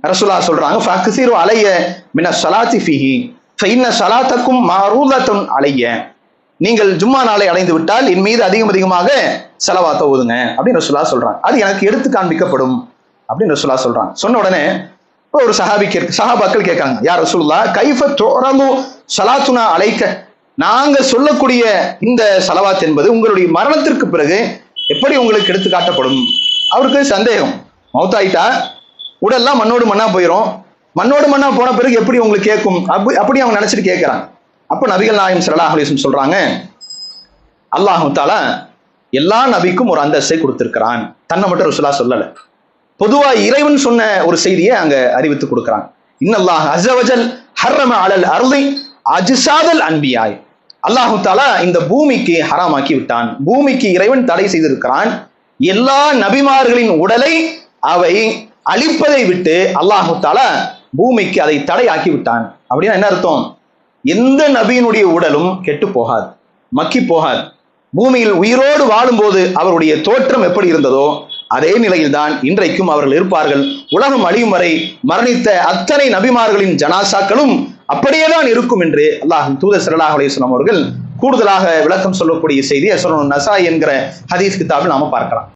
ரசூலுல்லாஹ் சொல்றாங்க, ஃபக்ஸிரு அலைய மின ஸலாத்தி ஃபீஹி ஃபஇன்ன ஸலாத்தக்கும் மஅரூதத்துன் அலைய. நீங்கள் ஜும்மா நாளை அடைந்து விட்டால் என் மீது அதிகமாக ஸலவாத்தை ஓதுங்க அப்படின்னு ரசூலுல்லாஹ் சொல்றாங்க. அது எனக்கு எடுத்து காண்பிக்கப்படும் அப்படின்னு ரசூலுல்லாஹ் சொல்றாங்க. சொன்ன உடனே ஒரு சஹாபாக்கள் கேட்காங்க, யா ரசூலுல்லாஹ் கைஃப துரது ஸலாத்துனா அலைக்க, நாங்க சொல்லக்கூடிய இந்த ஸலவாத் என்பது உங்களுடைய மரணத்திற்கு பிறகு எப்படி உங்களுக்கு எடுத்து காட்டப்படும்? அவருக்கு சந்தேகம், மௌத்தாயிட்டா உடல்லாம் மண்ணோடு மண்ணா போயிடும், மண்ணோடு மண்ணா போன பிறகு எப்படி உங்களுக்கு கேட்கும் அப்படி அவங்க நினைச்சிட்டு கேட்கிறாங்க. அப்ப நபிகள் நாயகம் ஸல்லல்லாஹு அலைஹி வஸல்லம் சொல்றாங்க, அல்லாஹ் தஆலா எல்லா நபிக்கும் ஒரு அந்தஸ்தை கொடுத்திருக்கிறான், தன்னை மட்டும் ரசூலுல்லாஹ் சொல்லல. பொதுவா இறைவன் சொன்ன ஒரு செய்தியை அங்க அறிவித்து கொடுக்கிறான். இன்னல்லாஹ் அஸ்ஸ வஜல் ஹர்ரம அலல் அர்தி அஜ்ஸாதல் அன்பியாய். அல்லாஹ் தஆலா இந்த பூமிக்கு ஹராமாக்கி விட்டான், பூமிக்கு இறைவன் தடை செய்திருக்கிறான். எல்லா நபிமார்களின் உடலை அவை அழிப்பதை விட்டு அல்லாஹ் தஆலா பூமிக்கு அதை தடையாக்கி விட்டான். அப்படின்னா என்ன அர்த்தம்? எந்த நபியினுடைய உடலும் கெட்டு போகாது, மக்கி போகாது. பூமியில் உயிரோடு வாழும்போது அவருடைய தோற்றம் எப்படி இருந்ததோ அதே நிலையில்தான் இன்றைக்கும் அவர்கள் இருப்பார்கள். உலகம் அழியும் வரை மரணித்த அத்தனை நபிமார்களின் ஜனாசாக்களும் அப்படியேதான் இருக்கும் என்று அல்லாஹ் தூதர் ஸல்லல்லாஹு அலைஹி வஸல்லம் அவர்கள் கூடுதலாக விளக்கம் சொல்லக்கூடிய செய்தியை சுனன் நசாயி என்கிற ஹதீஸ் கிதாபில் நாம பார்க்கலாம்.